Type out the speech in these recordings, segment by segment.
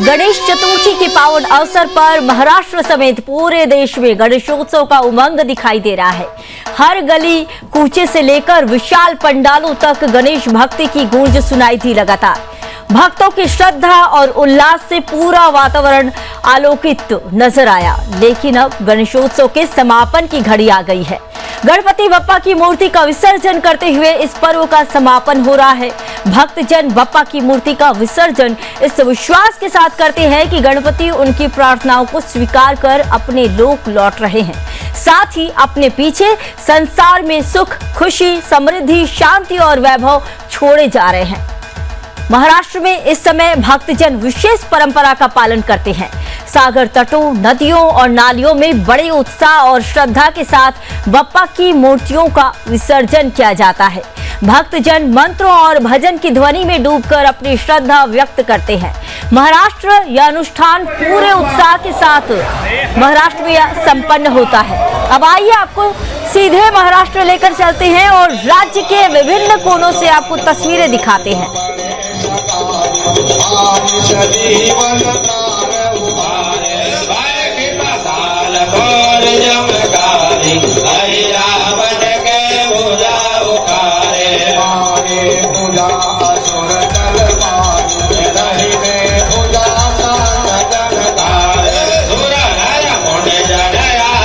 गणेश चतुर्थी के पावन अवसर पर महाराष्ट्र समेत पूरे देश में गणेशोत्सव का उमंग दिखाई दे रहा है। हर गली कूचे से लेकर विशाल पंडालों तक गणेश भक्ति की गूंज सुनाई दी। लगातार भक्तों की श्रद्धा और उल्लास से पूरा वातावरण आलोकित नजर आया। लेकिन अब गणेशोत्सव के समापन की घड़ी आ गई है। गणपति बप्पा की मूर्ति का विसर्जन करते हुए इस पर्व का समापन हो रहा है। भक्तजन बप्पा की मूर्ति का विसर्जन इस विश्वास के साथ करते हैं कि गणपति उनकी प्रार्थनाओं को स्वीकार कर अपने लोक लौट रहे हैं, साथ ही अपने पीछे संसार में सुख, खुशी, समृद्धि, शांति और वैभव छोड़े जा रहे हैं। महाराष्ट्र में इस समय भक्तजन विशेष परंपरा का पालन करते हैं। सागर तटों, नदियों और नालियों में बड़े उत्साह और श्रद्धा के साथ बप्पा की मूर्तियों का विसर्जन किया जाता है। भक्तजन मंत्रों और भजन की ध्वनि में डूबकर अपनी श्रद्धा व्यक्त करते हैं। महाराष्ट्र यह अनुष्ठान पूरे उत्साह के साथ महाराष्ट्र में संपन्न होता है। अब आइए आपको सीधे महाराष्ट्र लेकर चलते हैं और राज्य के विभिन्न कोनों से आपको तस्वीरें दिखाते हैं।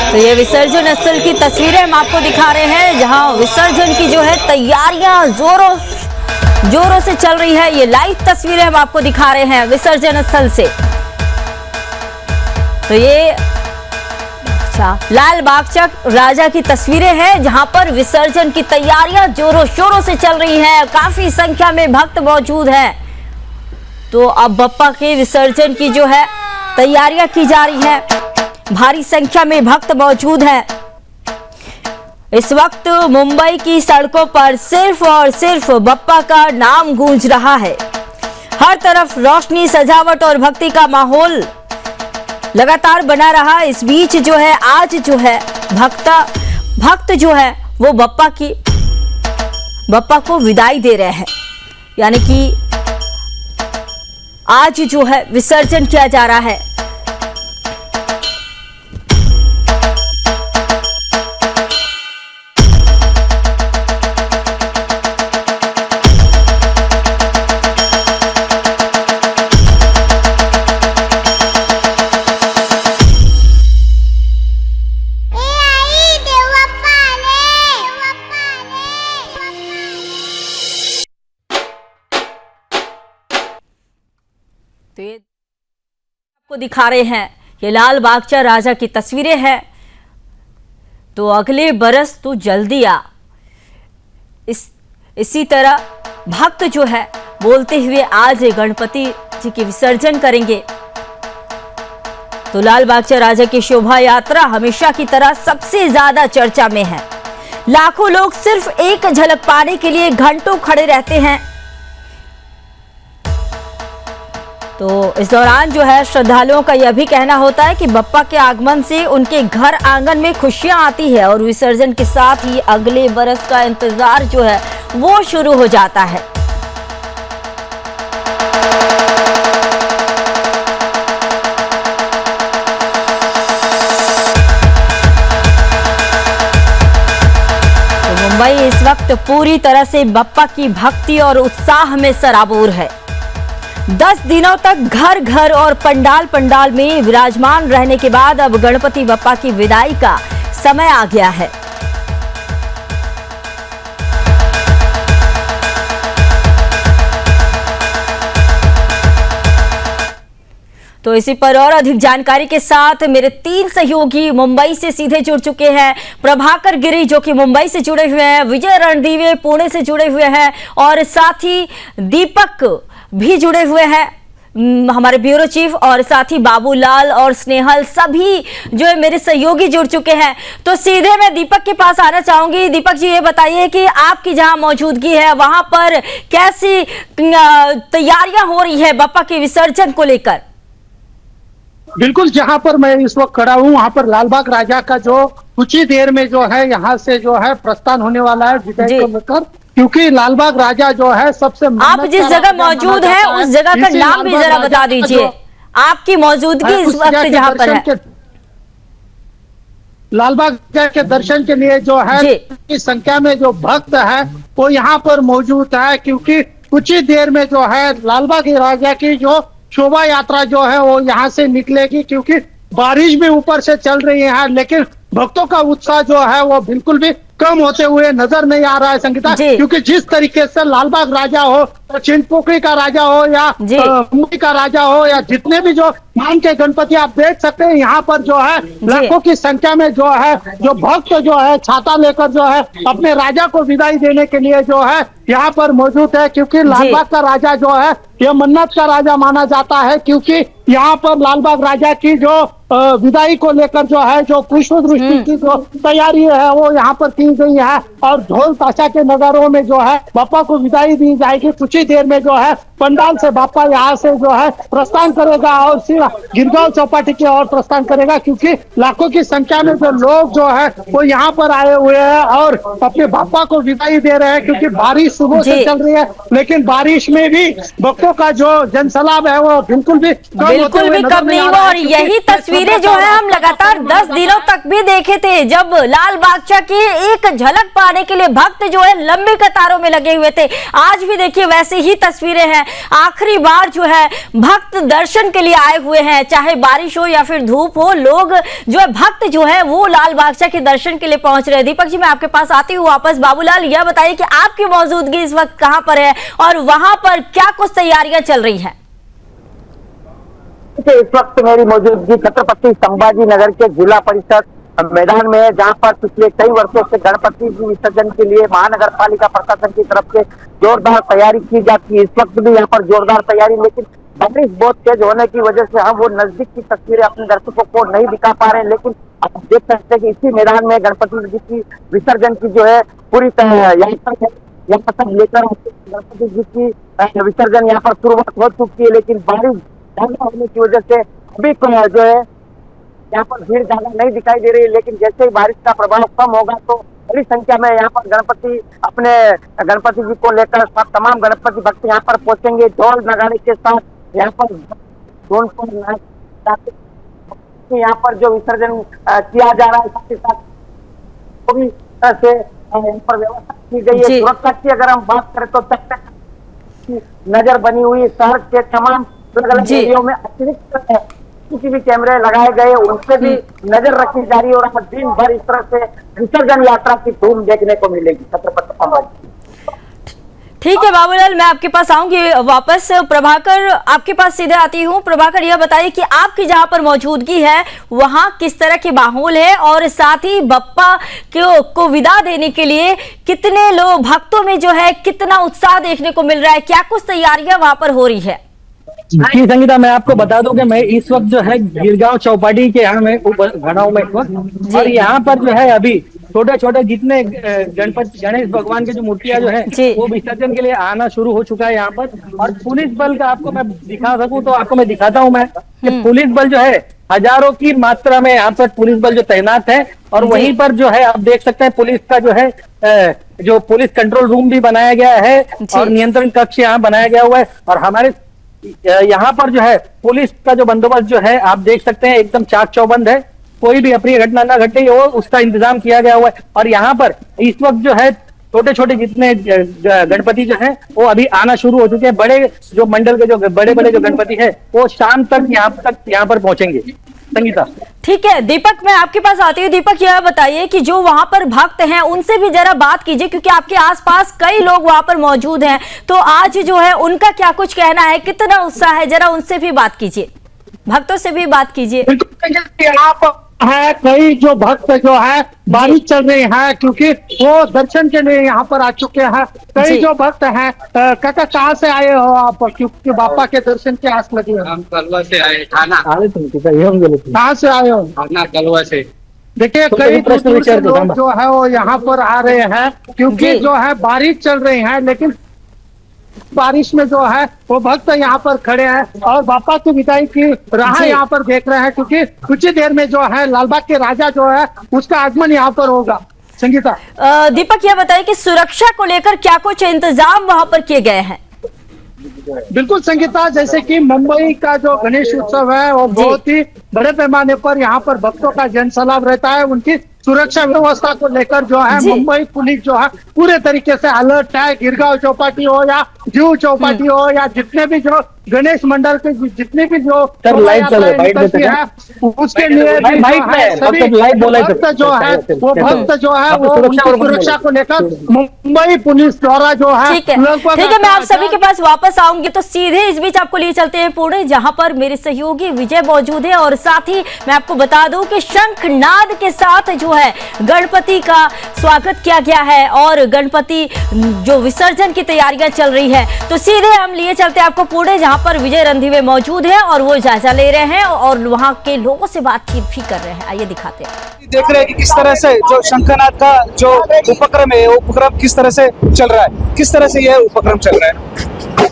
तो ये विसर्जन स्थल की तस्वीरें हम आपको दिखा रहे हैं, जहां विसर्जन की जो है तैयारियां जोरों से चल रही है। ये लाइव तस्वीरें हम आपको दिखा रहे हैं विसर्जन स्थल से। तो ये लाल बागचा राजा की तस्वीरें हैं, जहां पर विसर्जन की तैयारियां जोरों शोरों से चल रही हैं। काफी संख्या में भक्त मौजूद हैं। तो अब बप्पा के विसर्जन की जो है तैयारियां की जा रही है। भारी संख्या में भक्त मौजूद हैं। इस वक्त मुंबई की सड़कों पर सिर्फ और सिर्फ बप्पा का नाम गूंज रहा है। हर तरफ रोशनी, सजावट और भक्ति का माहौल लगातार बना रहा। इस बीच जो है आज जो है भक्त जो है वो बप्पा को विदाई दे रहे हैं, यानी कि आज जो है विसर्जन किया जा रहा है। तो ये आपको दिखा रहे हैं, ये लाल बागचा राजा की तस्वीरें हैं। तो अगले बरस तो जल्दी आ, इसी तरह भक्त जो है बोलते हुए आज गणपति जी के विसर्जन करेंगे। तो लाल बागचा राजा की शोभा यात्रा हमेशा की तरह सबसे ज्यादा चर्चा में है। लाखों लोग सिर्फ एक झलक पाने के लिए घंटों खड़े रहते हैं। तो इस दौरान जो है श्रद्धालुओं का यह भी कहना होता है कि बप्पा के आगमन से उनके घर आंगन में खुशियां आती है और विसर्जन के साथ ही अगले बरस का इंतजार जो है वो शुरू हो जाता है। तो मुंबई इस वक्त पूरी तरह से बप्पा की भक्ति और उत्साह में सराबोर है। 10 दिनों तक घर घर और पंडाल में विराजमान रहने के बाद अब गणपति बप्पा की विदाई का समय आ गया है। तो इसी पर और अधिक जानकारी के साथ मेरे 3 सहयोगी मुंबई से सीधे जुड़ चुके हैं। प्रभाकर गिरी जो कि मुंबई से जुड़े हुए हैं, विजय रणदीवे पुणे से जुड़े हुए हैं और साथ ही दीपक भी जुड़े हुए हैं, हमारे ब्यूरो चीफ, और साथ ही बाबूलाल और स्नेहल सभी जो है मेरे सहयोगी जुड़ चुके हैं। तो सीधे मैं दीपक के पास आना चाहूंगी। दीपक जी, ये बताइए कि आपकी जहां मौजूदगी है वहां पर कैसी तैयारियां हो रही है बप्पा के विसर्जन को लेकर? बिल्कुल, जहां पर मैं इस वक्त खड़ा हूं वहां पर लालबाग राजा का जो कुछ ही देर में जो है यहाँ से जो है प्रस्थान होने वाला है विदाई को लेकर, क्योंकि लालबाग राजा जो है सबसे आप जिस जगह मौजूद है उस जगह का नाम भी जरा बता दीजिए। आपकी मौजूदगी इस उस वक्त जगह के जहां पर दर्शन है। लालबाग के दर्शन के लिए जो है जी। की संख्या में जो भक्त है वो यहाँ पर मौजूद है, क्योंकि कुछ ही देर में जो है लालबाग राजा की जो शोभा यात्रा जो है वो यहाँ से निकलेगी, क्योंकि बारिश भी ऊपर से चल रही है, लेकिन भक्तों का उत्साह जो है वो बिल्कुल भी कम होते हुए नजर नहीं आ रहा है संगीता। जी। क्योंकि जिस तरीके से लालबाग राजा हो, तो चिंतपोखरी का राजा हो या जी। मुंबई का राजा हो, या जितने भी जो मान के गणपति आप देख सकते हैं यहाँ पर जो है लाखों की संख्या में जो है जो भक्त जो है छाता लेकर जो है अपने राजा को विदाई देने के लिए जो है यहाँ पर मौजूद है। क्योंकि लालबाग का राजा जो है यह मन्नत का राजा माना जाता है, क्योंकि यहाँ पर लालबाग राजा की जो विदाई को लेकर जो है जो पुष्प वृष्टि की जो तैयारी है वो यहाँ पर की गई है, और ढोल ताशा के नगारों में जो है बापा को विदाई दी जाएगी। कुछ ही देर में जो है पंडाल से बापा यहाँ से जो है प्रस्थान करेगा और सीधा गिरगांव चौपाटी की ओर प्रस्थान करेगा, क्योंकि लाखों की संख्या में जो लोग जो है वो यहाँ पर आए हुए हैं और अपने बापा को विदाई दे रहे हैं। क्योंकि बारिश सुबह से चल रही है, लेकिन बारिश में भी भक्तों का जो जनसलाब है वो बिल्कुल भी कम नहीं हुआ। और यही तस्वीरें जो है हम लगातार 10 दिनों तक भी देखे थे, जब लाल बागचा की एक झलक पाने के लिए भक्त जो है लंबी कतारों में लगे हुए थे। आज भी देखिए वैसी ही तस्वीरें हैं। आखिरी बार जो है भक्त दर्शन के लिए आए हुए हैं, चाहे बारिश हो या फिर धूप हो, लोग जो है भक्त जो है वो लाल बागचा के दर्शन के लिए पहुंच रहे हैं। दीपक जी, मैं आपके पास आती हूँ वापस। बाबूलाल, यह बताइए कि आपकी मौजूदगी इस वक्त कहां पर है और वहां पर क्या कुछ तैयारियां चल रही हैं? इस वक्त मेरी मौजूदगी छत्रपति संभाजी नगर के जिला परिषद मैदान में है, जहां पर पिछले कई वर्षों से गणपति जी विसर्जन के लिए महानगर पालिका प्रशासन की तरफ से जोरदार तैयारी की जाती है। इस वक्त भी यहाँ पर जोरदार तैयारी, लेकिन बारिश बहुत तेज होने की वजह से हम वो नजदीक की तस्वीरें अपने दर्शकों को नहीं दिखा पा रहे हैं। लेकिन आप देख सकते हैं कि इसी मैदान में गणपति जी की विसर्जन की जो है पूरी यहाँ पर लेकर गणपति जी की विसर्जन यहाँ पर शुरुआत हो चुकी है। लेकिन बारिश ज्यादा होने की वजह से अभी जो है यहाँ पर भीड़ ज्यादा नहीं दिखाई दे रही है। लेकिन जैसे ही बारिश का प्रभाव कम होगा तो बड़ी संख्या में यहाँ पर गणपति अपने गणपति जी को लेकर तमाम गणपति भक्त यहाँ पर पहुंचेंगे। ढोल नगाड़े के साथ यहाँ पर यहाँ पर जो विसर्जन किया जा रहा है, साथ ही साथ पूरी तरह से यहाँ पर व्यवस्था की गई है। सुरक्षा की अगर हम बात करें तो नजर बनी हुई शहर के तमाम अलग अलग एरियो में अतिरिक्त सीसीटीवी कैमरे लगाए गए, उनसे भी नजर रखी जा रही है। और दिन भर इस तरह से विसर्जन यात्रा की धूम देखने को मिलेगी छत्रपति संभाजी। ठीक है बाबूलाल, मैं आपके पास आऊंगी वापस। प्रभाकर, आपके पास सीधे आती हूँ। प्रभाकर, यह बताइए कि आपकी जहां पर मौजूदगी है वहां किस तरह के माहौल है, और साथ ही बप्पा को विदा देने के लिए कितने लोग भक्तों में जो है कितना उत्साह देखने को मिल रहा है, क्या कुछ तैयारियां वहां पर हो रही है? जी संगीता, मैं आपको बता दूं कि मैं इस वक्त जो है गिरगांव चौपाटी के यहाँ में खड़ा हूँ मैं इस वक्त। और यहाँ पर जो है अभी छोटे छोटे जितने गणेश भगवान के जो मूर्तियां जो है वो विसर्जन के लिए आना शुरू हो चुका है यहाँ पर। और पुलिस बल का आपको मैं दिखा सकूं तो आपको मैं दिखाता हूँ मैं कि पुलिस बल जो है हजारों की मात्रा में यहाँ पर पुलिस बल जो तैनात है। और वहीं पर जो है आप देख सकते हैं पुलिस का जो है जो पुलिस कंट्रोल रूम भी बनाया गया है और नियंत्रण कक्ष यहाँ बनाया गया हुआ है। और हमारे यहाँ पर जो है पुलिस का जो बंदोबस्त जो है आप देख सकते हैं एकदम चाक चौबंद है, कोई भी अपनी घटना ना घटे हो उसका इंतजाम किया गया हुआ है। और यहाँ पर इस वक्त जो है छोटे छोटे जितने गणपति जो है वो अभी आना शुरू हो चुके हैं। बड़े जो मंडल के जो बड़े बड़े जो गणपति है वो शाम तक यहाँ पर पहुंचेंगे। संगीता, ठीक है। दीपक, मैं आपके पास आती हूँ। दीपक, यह बताइए कि जो वहां पर भक्त हैं उनसे भी जरा बात कीजिए, क्योंकि आपके आसपास कई लोग वहां पर मौजूद हैं, तो आज जो है उनका क्या कुछ कहना है, कितना उत्साह है, जरा उनसे भी बात कीजिए, भक्तों से भी बात कीजिए। आप है कई जो भक्त जो है बारिश चल रही है, क्योंकि वो दर्शन के लिए यहाँ पर आ चुके हैं। कई जो भक्त हैं, काका कहाँ से आए हो आप, क्योंकि बापा के दर्शन की आस लगी है? हम कलवा से आए, थाना। कहाँ से आए हो? थाना कलवा से। देखिए कई दूर से लोग जो है वो यहाँ पर आ रहे हैं, क्योंकि जो है बारिश चल रही है, लेकिन बारिश में जो है वो भक्त यहाँ पर खड़े हैं और बापा की विदाई की राह यहाँ पर देख रहे हैं, क्योंकि कुछ ही देर में जो है लालबाग के राजा जो है उसका आगमन यहाँ पर होगा। संगीता, दीपक, यह बताइए कि सुरक्षा को लेकर क्या कुछ इंतजाम वहां पर किए गए हैं? बिल्कुल संगीता, जैसे कि मुंबई का जो गणेश उत्सव है वो बहुत ही बड़े पैमाने पर यहाँ पर भक्तों का जनसैलाब रहता है। उनकी सुरक्षा व्यवस्था को लेकर जो है मुंबई पुलिस जो है पूरे तरीके से अलर्ट है। गिरगांव चौपाटी हो या जुहू चौपाटी हो या जितने भी जो गणेश मंडल के जितने भी जो निकलती है उसके लिए सभी भक्त जो है वो उनकी सुरक्षा को लेकर मुंबई पुलिस द्वारा जो है ठीक है, मैं आप सभी के पास वापस आऊंगी। तो सीधे इस बीच आपको लिए चलते हैं पुणे, जहां पर मेरे सहयोगी विजय मौजूद है। और साथ ही मैं आपको बता दूं कि शंखनाद के साथ जो है गणपति का स्वागत किया गया है और गणपति जो विसर्जन की तैयारियां चल रही है। तो सीधे हम लिए चलते हैं आपको पुणे, जहां पर विजय रणधीवे मौजूद है और वो जायजा ले रहे हैं और वहां के लोगों से बातचीत भी कर रहे हैं। आइए दिखाते हैं। देख रहे हैं कि किस तरह से जो शंखनाद का जो उपक्रम है, वो उपक्रम किस तरह से चल रहा है, किस तरह से यह उपक्रम चल रहा है।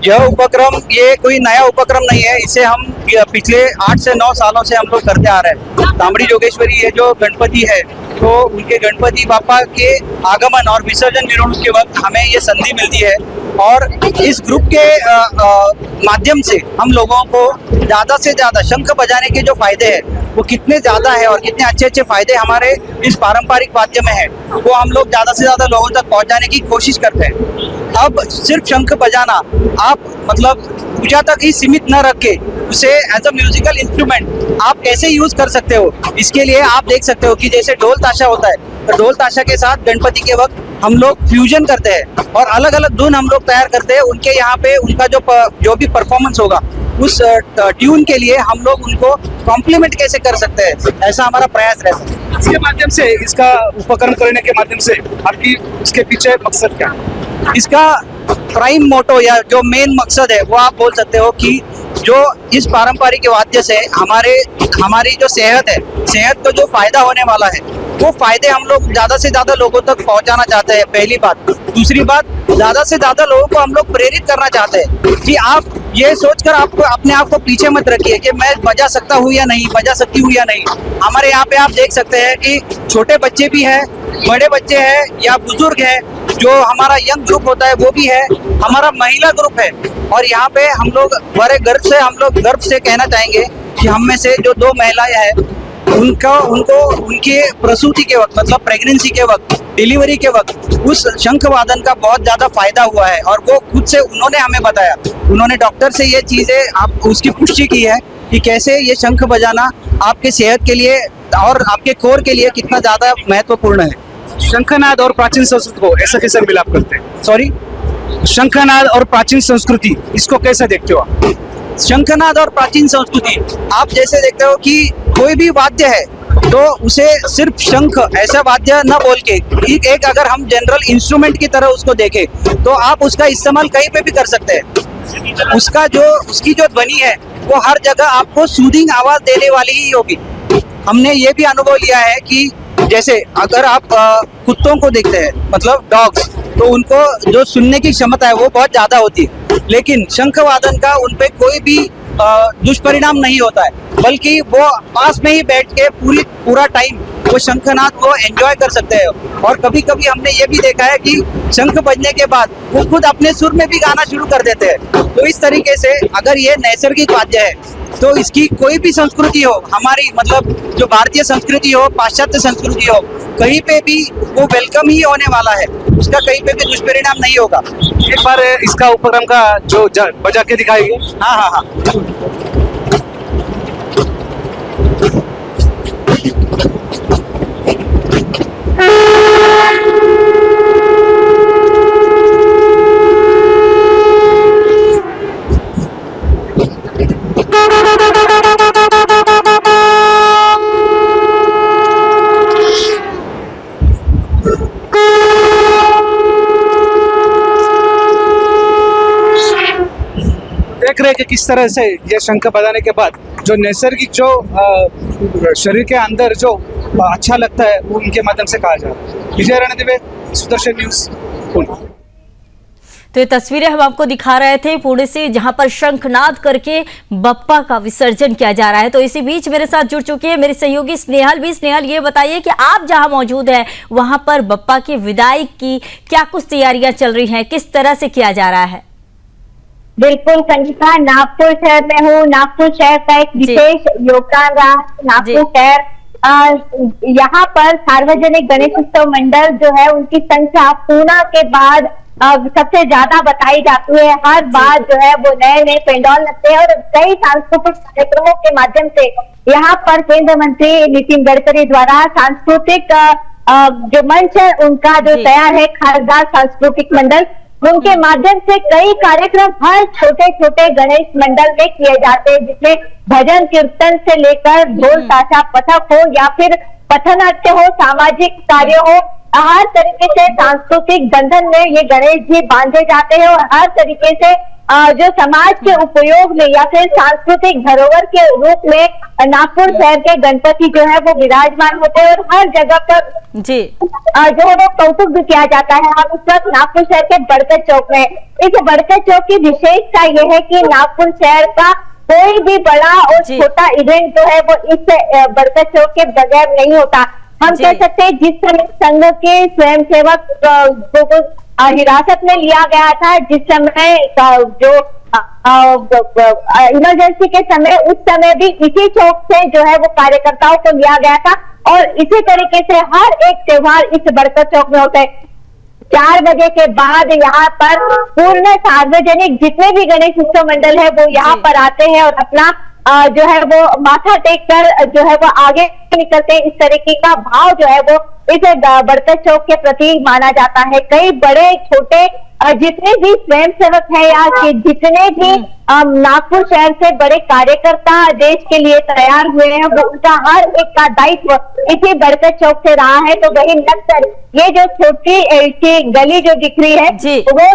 यह उपक्रम ये कोई नया उपक्रम नहीं है, इसे हम पिछले 8 से 9 सालों से हम लोग करते आ रहे हैं। तांबड़ी जोगेश्वरी ये जो गणपति है, तो उनके गणपति बापा के आगमन और विसर्जन विरोध के वक्त हमें ये संधि मिलती है और इस ग्रुप के माध्यम से हम लोगों को ज़्यादा से ज़्यादा शंख बजाने के जो फायदे हैं वो कितने ज़्यादा है और कितने अच्छे अच्छे फायदे हमारे इस पारंपरिक वाद्य में है, वो हम लोग ज़्यादा से ज़्यादा लोगों तक पहुंचाने की कोशिश करते हैं। अब सिर्फ शंख बजाना आप मतलब पूजा तक ही सीमित न रख के उसे एज अ म्यूजिकल इंस्ट्रूमेंट आप कैसे यूज कर सकते हो, इसके लिए आप देख सकते हो कि जैसे ढोल ताशा होता है, तो ढोल ताशा के साथ गणपति के वक्त हम लोग फ्यूजन करते हैं और अलग अलग धुन हम लोग तैयार करते हैं। उनके यहाँ पे उनका जो भी परफॉर्मेंस होगा उस ट्यून के लिए हम लोग उनको कॉम्प्लीमेंट कैसे कर सकते हैं, ऐसा हमारा प्रयास रहता है। इसके माध्यम से, इसका उपकरण करने के माध्यम से आपकी इसके पीछे मकसद क्या है? इसका प्राइम मोटो या जो मेन मकसद है वो आप बोल सकते हो कि जो इस पारंपरिक वाद्य से हमारी जो सेहत है, सेहत को जो फायदा होने वाला है वो फायदे हम लोग ज्यादा से ज्यादा लोगों तक पहुंचाना चाहते हैं, पहली बात। दूसरी बात, ज्यादा से ज्यादा लोगों को हम लोग प्रेरित करना चाहते हैं कि आप ये सोचकर आपको अपने आप को पीछे मत रखिए कि मैं बजा सकता हूँ या नहीं, बजा सकती हूँ या नहीं। हमारे यहाँ पे आप देख सकते हैं कि छोटे बच्चे भी हैं, बड़े बच्चे हैं या बुजुर्ग हैं, जो हमारा यंग ग्रुप होता है वो भी है, हमारा महिला ग्रुप है। और यहाँ पे हम लोग बड़े गर्व से कहना चाहेंगे कि हम में से जो 2 महिलाएं हैं उनको उनके प्रसूति के वक्त मतलब प्रेगनेंसी के वक्त, डिलीवरी के वक्त उस शंख वादन का बहुत ज्यादा फायदा हुआ है और वो खुद से उन्होंने हमें बताया। उन्होंने डॉक्टर से ये चीजें आप उसकी पुष्टि की है कि कैसे ये शंख बजाना आपके सेहत के लिए और आपके कोर के लिए कितना ज्यादा महत्वपूर्ण है। शंखनाद और प्राचीन संस्कृति को ऐसा कैसे मिलाप करते हैं? सॉरी, शंखनाद और प्राचीन संस्कृति, इसको कैसे देखते हो आप? शंखनाद और प्राचीन संस्कृति आप जैसे देखते हो कि कोई भी वाद्य है तो उसे सिर्फ शंख ऐसा वाद्य न बोल के एक अगर हम जनरल इंस्ट्रूमेंट की तरह उसको देखें तो आप उसका इस्तेमाल कहीं पे भी कर सकते हैं। उसकी जो ध्वनि है वो हर जगह आपको सूदिंग आवाज देने वाली ही होगी। हमने ये भी अनुभव लिया है कि जैसे अगर आप कुत्तों को देखते हैं मतलब डॉग्स, तो उनको जो सुनने की क्षमता है वो बहुत ज्यादा होती है, लेकिन शंख वादन का उन पे कोई भी दुष्परिणाम नहीं होता है, बल्कि वो पास में ही बैठ के पूरा टाइम वो शंखनाद को एंजॉय कर सकते हैं। और कभी कभी हमने ये भी देखा है कि शंख बजने के बाद वो खुद अपने सुर में भी गाना शुरू कर देते हैं। तो इस तरीके से अगर ये नैसर्गिक वाद्य है तो इसकी कोई भी संस्कृति हो, हमारी मतलब जो भारतीय संस्कृति हो, पाश्चात्य संस्कृति हो, कहीं पे भी वो वेलकम ही होने वाला है, उसका कहीं पे भी दुष्परिणाम नहीं होगा। एक बार इसका उपक्रम का जो बजा के दिखाएंगे। हाँ। देख रहे हैं कि किस तरह से ये शंख बजाने के बाद जो नैसर्गिक जो शरीर के अंदर जो अच्छा लगता है वो उनके माध्यम से कहा जा रहा है। विजय रणधीवे, सुदर्शन न्यूज, पुणे। तो ये तस्वीरें हम आपको दिखा रहे थे पुणे से, जहां पर शंखनाद करके बप्पा का विसर्जन किया जा रहा है। तो इसी बीच मेरे साथ जुड़ चुकी है मेरी सहयोगी स्नेहल भी। स्नेहल, ये बताइए कि आप जहां मौजूद हैं वहां पर बप्पा की विदाई की क्या कुछ तैयारियां चल रही हैं, किस तरह से किया जा रहा है? बिल्कुल संगीता, नागपुर शहर में हूँ। नागपुर शहर का एक विशेष योगदान रहा। नागपुर शहर यहाँ पर सार्वजनिक गणेश उत्सव मंडल जो है उनकी संख्या पूना के बाद सबसे ज्यादा बताई जाती है। हर बार जो है वो नए नए पेंडॉल लगते हैं और कई सांस्कृतिक कार्यक्रमों के माध्यम से यहाँ पर केंद्र मंत्री नितिन गडकरी द्वारा सांस्कृतिक जो मंच है उनका जो तैयार है, खासदार सांस्कृतिक मंडल, उनके माध्यम से कई कार्यक्रम हर छोटे छोटे गणेश मंडल में किए जाते हैं, जिसमें भजन कीर्तन से लेकर ढोल ताशा पथक हो या फिर पथनाट्य हो, सामाजिक कार्य हो, हर तरीके से सांस्कृतिक बंधन में ये गणेश जी बांधे जाते हैं और हर तरीके से जो समाज के उपयोग में या फिर सांस्कृतिक धरोहर के रूप में नागपुर शहर के गणपति जो है वो विराजमान होते हैं और हर जगह पर जी जो है वो कौतुक भी किया जाता है। हम इस वक्त नागपुर शहर के बरकत चौक में, इस बरकत चौक की विशेषता ये है कि नागपुर शहर का कोई भी बड़ा और छोटा इवेंट जो है वो इस बरकत चौक के बगैर नहीं होता। हम कह सकते हैं जिस समय संघ के स्वयंसेवक को हिरासत में लिया गया था, जिस समय जो इमरजेंसी के समय, उस समय भी इसी चौक से जो है वो कार्यकर्ताओं को लिया गया था और इसी तरीके से हर एक त्योहार इस बरकत चौक में होता है। 4 बजे के बाद यहाँ पर पूर्ण सार्वजनिक जितने भी गणेश उत्सव मंडल है वो यहाँ पर आते हैं और अपना जो है वो माथा टेक कर जो है वो आगे निकलते हैं। इस तरीके का भाव जो है वो इस बरकत चौक के प्रति माना जाता है। कई बड़े छोटे जितने भी स्वयंसेवक हैं या जितने भी नागपुर शहर से बड़े कार्यकर्ता देश के लिए तैयार हुए हैं, वो उनका हर एक का दायित्व इसी बरकत चौक से रहा है। तो वही नक्सर ये जो छोटी सी गली जो दिख रही है, वो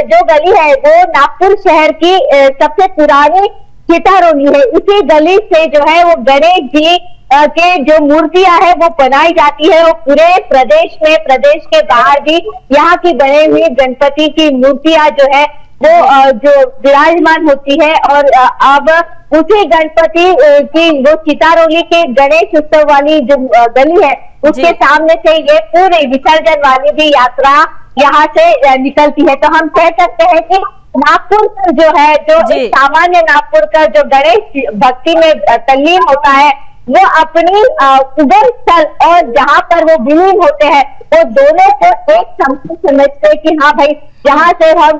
जो गली है वो नागपुर शहर की सबसे पुरानी चितारोली है। इसी गली से जो है वो गणेश जी के जो मूर्तियां है वो बनाई जाती है और पूरे प्रदेश में, प्रदेश के बाहर भी यहाँ की बने हुई गणपति की मूर्तियां जो है वो जो विराजमान होती है। और अब उसी गणपति की वो चितारोली के गणेश उत्सव वाली जो गली है उसके सामने से ये पूरी विसर्जन वाली भी यात्रा यहाँ से निकलती है। तो हम कह सकते हैं कि नागपुर जो है, जो सामान्य नागपुर का जो गणेश भक्ति में तल्लीन होता है, वो अपनी उगम स्थल और जहाँ पर वो विलीन होते हैं वो दोनों को एक समझते कि हाँ भाई जहाँ से हम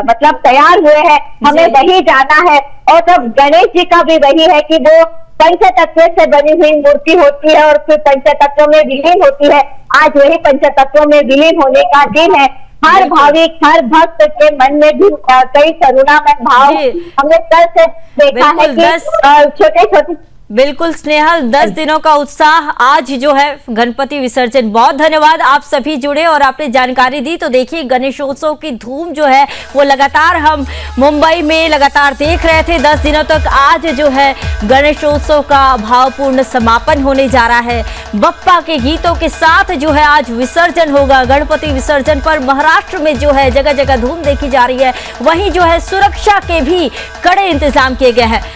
मतलब तैयार हुए हैं हमें वही जाना है। और तब गणेश जी का भी वही है कि वो पंचतत्व से बनी हुई मूर्ति होती है और फिर पंचतत्व में विलीन होती है। आज वही पंचतत्व में विलीन होने का दिन है। हर भाविक, हर भक्त के मन में भी कई करुणामय भाव हमने कल से देखा है कि छोटे छोटे बिल्कुल स्नेहल, 10 दिनों का उत्साह, आज जो है गणपति विसर्जन। बहुत धन्यवाद, आप सभी जुड़े और आपने जानकारी दी। तो देखिए गणेशोत्सव की धूम जो है वो लगातार हम मुंबई में लगातार देख रहे थे 10 दिनों तक। आज जो है गणेशोत्सव का भावपूर्ण समापन होने जा रहा है। बप्पा के गीतों के साथ जो है आज विसर्जन होगा। गणपति विसर्जन पर महाराष्ट्र में जो है जगह जगह धूम देखी जा रही है। वहीं जो है सुरक्षा के भी कड़े इंतजाम किए गए हैं।